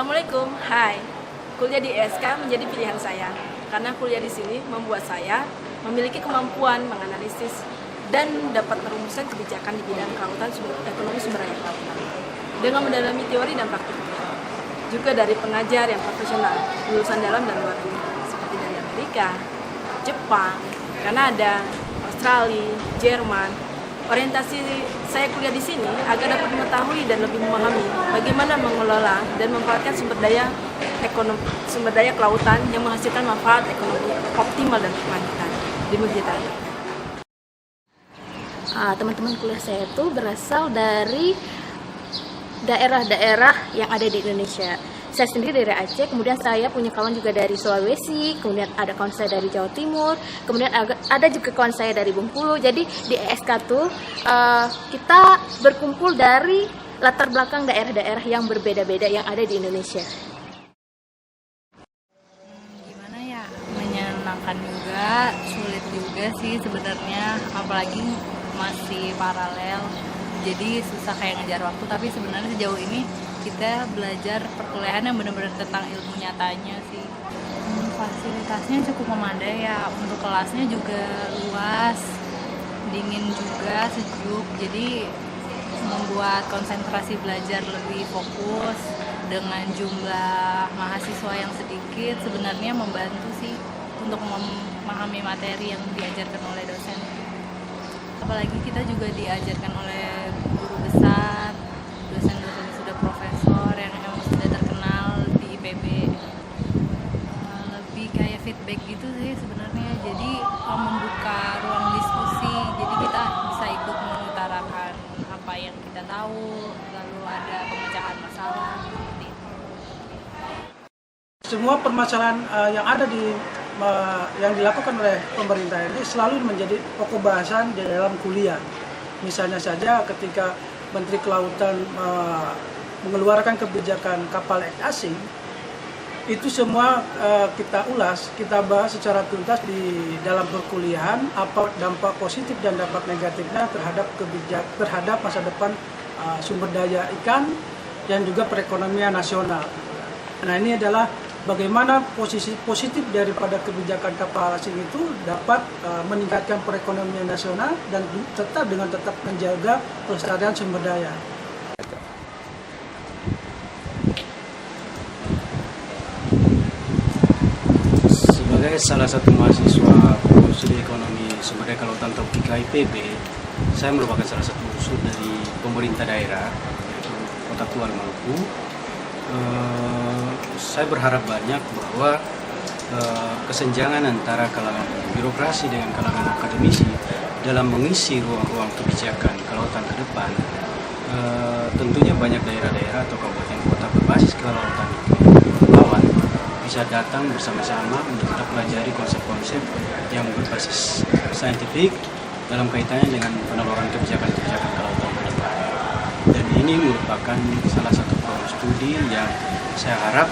Assalamualaikum, hai. Kuliah di ISK menjadi pilihan saya karena kuliah di sini membuat saya memiliki kemampuan menganalisis dan dapat merumuskan kebijakan di bidang kelautan ekonomi sumber daya kelautan dengan mendalami teori dan praktiknya. Juga dari pengajar yang profesional, lulusan dalam dan luar negeri seperti dari Amerika, Jepang, Kanada, Australia, Jerman. Orientasi saya kuliah di sini agar dapat mengetahui dan lebih memahami bagaimana mengelola dan memanfaatkan sumber daya kelautan yang menghasilkan manfaat ekonomi optimal dan berkelanjutan di kita. Teman-teman kuliah saya itu berasal dari daerah-daerah yang ada di Indonesia. Saya sendiri dari Aceh, kemudian saya punya kawan juga dari Sulawesi, kemudian ada kawan saya dari Jawa Timur, kemudian ada juga kawan saya dari Bengkulu. Jadi di ESK tuh kita berkumpul dari latar belakang daerah-daerah yang berbeda-beda yang ada di Indonesia. Gimana ya, menyenangkan juga, sulit juga sih sebenarnya, apalagi masih paralel. Jadi susah kayak ngejar waktu, tapi sebenarnya sejauh ini kita belajar perkuliahan yang benar-benar tentang ilmu nyatanya sih. Fasilitasnya cukup memadai ya, untuk kelasnya juga luas, dingin juga, sejuk, jadi membuat konsentrasi belajar lebih fokus. Dengan jumlah mahasiswa yang sedikit sebenarnya membantu sih untuk memahami materi yang diajarkan oleh dosen. Apalagi kita juga diajarkan oleh guru besar, dosen-dosen sudah profesor yang emang sudah terkenal di IPB. Lebih kayak feedback gitu sih sebenarnya, jadi membuka ruang diskusi, jadi kita bisa ikut mengutarakan apa yang kita tahu, lalu ada pemecahan masalah seperti itu. Semua permasalahan yang ada yang dilakukan oleh pemerintah ini selalu menjadi pokok bahasan di dalam kuliah. Misalnya saja ketika Menteri Kelautan mengeluarkan kebijakan kapal asing, itu semua kita ulas, kita bahas secara tuntas di dalam perkuliahan, apa dampak positif dan dampak negatifnya terhadap masa depan sumber daya ikan dan juga perekonomian nasional. Nah, ini adalah bagaimana posisi positif daripada kebijakan kapal asing itu dapat meningkatkan perekonomian nasional dan tetap menjaga pelestarian sumber daya. Sebagai salah satu mahasiswa studi ekonomi sumber daya kelautan topika IPB, saya merupakan salah satu unsur dari pemerintah daerah, yaitu Kota Tual Maluku. Saya berharap banyak bahwa kesenjangan antara kalangan birokrasi dengan kalangan akademisi dalam mengisi ruang-ruang kebijakan kelautan ke depan, tentunya banyak daerah-daerah atau kabupaten kota berbasis kelautan kepulauan bisa datang bersama-sama untuk kita pelajari konsep-konsep yang berbasis saintifik dalam kaitannya dengan penerapan kebijakan-kebijakan kelautan ke depan. Dan ini merupakan salah satu program studi yang saya harap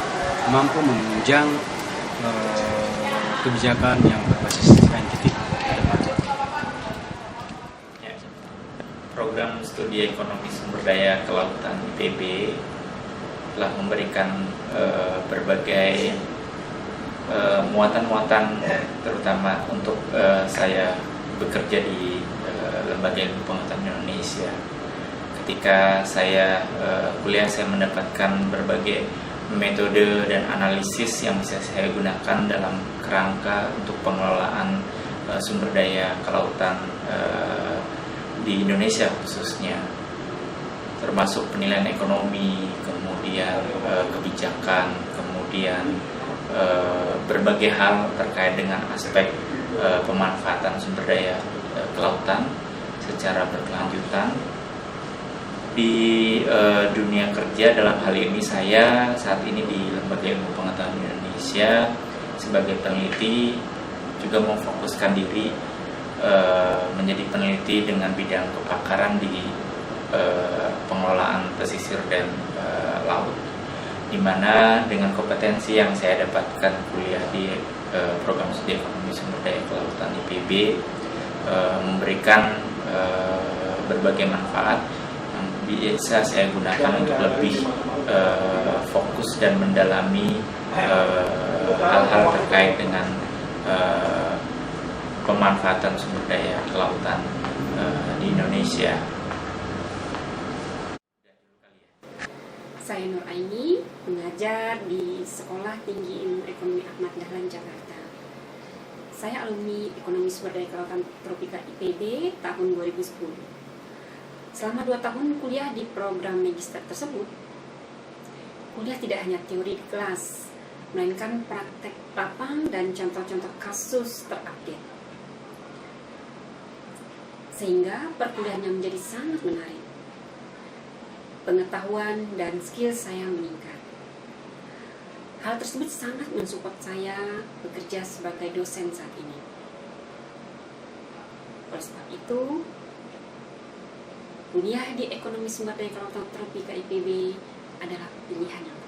mampu menunjang kebijakan yang berbasis saintifik ke depan. Program studi ekonomi sumber daya kelautan IPB telah memberikan berbagai muatan-muatan, terutama untuk saya bekerja di Lembaga Ilmu Pengetahuan Indonesia. Ketika saya kuliah, saya mendapatkan berbagai metode dan analisis yang bisa saya gunakan dalam kerangka untuk pengelolaan sumber daya kelautan di Indonesia khususnya, termasuk penilaian ekonomi, kemudian kebijakan, kemudian berbagai hal terkait dengan aspek pemanfaatan sumber daya kelautan secara berkelanjutan. Di dunia kerja dalam hal ini saya saat ini di Lembaga Ilmu Pengetahuan Indonesia sebagai peneliti juga memfokuskan diri menjadi peneliti dengan bidang kepakaran di pengelolaan pesisir dan laut, di mana dengan kompetensi yang saya dapatkan kuliah di program studi ekonomi sumber daya kelautan IPB memberikan berbagai manfaat bisa saya gunakan untuk lebih fokus dan mendalami hal-hal terkait dengan pemanfaatan sumber daya kelautan di Indonesia. Saya Nur Aini, mengajar di Sekolah Tinggi Ilmu Ekonomi Ahmad Dahlan, Jakarta. Saya alumni Ekonomi Sumber Daya Kelautan Tropika IPB tahun 2010. Selama 2 tahun kuliah di program magister tersebut, kuliah tidak hanya teori di kelas, melainkan praktek lapang dan contoh-contoh kasus terupdate. Sehingga perkuliahannya menjadi sangat menarik. Pengetahuan dan skill saya meningkat. Hal tersebut sangat mensupport saya bekerja sebagai dosen saat ini. Oleh sebab itu, kuliah di Ekonomi Sumber Daya Kelautan Tropika IPB adalah pilihan yang